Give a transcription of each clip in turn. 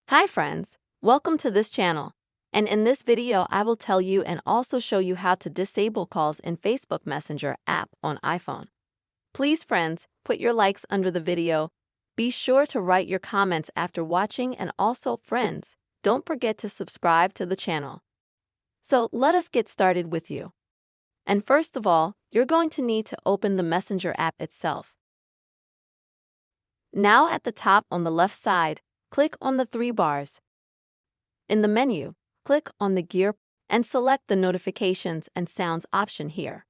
Hi friends, welcome to this channel. And in this video I will tell you and also show you how to disable calls in Facebook Messenger app on iPhone. Please friends, put your likes under the video. Be sure to write your comments after watching, and also friends, don't forget to subscribe to the channel. So let us get started with you. And first of all, you're going to need to open the Messenger app itself. Now at the top on the left side, click on the three bars. In the menu, click on the gear and select the notifications and sounds option here.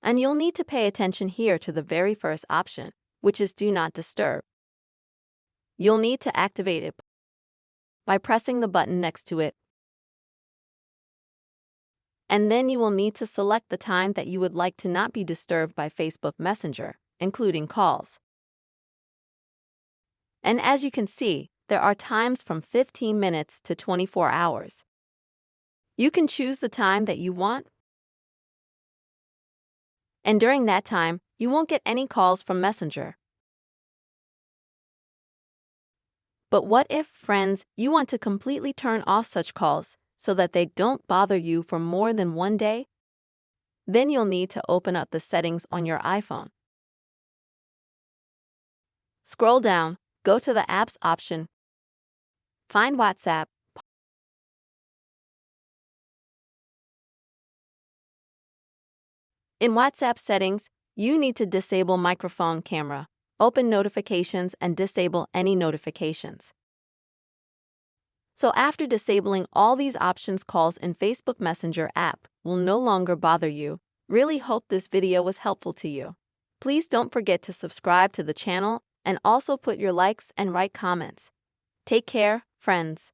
And you'll need to pay attention here to the very first option, which is Do Not Disturb. You'll need to activate it by pressing the button next to it. And then you will need to select the time that you would like to not be disturbed by Facebook Messenger, including calls. And as you can see, there are times from 15 minutes to 24 hours. You can choose the time that you want. And during that time, you won't get any calls from Messenger. But what if, friends, you want to completely turn off such calls so that they don't bother you for more than one day? Then you'll need to open up the settings on your iPhone. Scroll down, go to the Apps option, find WhatsApp. In WhatsApp settings, you need to disable microphone camera, open notifications, and disable any notifications. So after disabling all these options, calls in Facebook Messenger app will no longer bother you. Really hope this video was helpful to you. Please don't forget to subscribe to the channel and also put your likes and write comments. Take care, friends.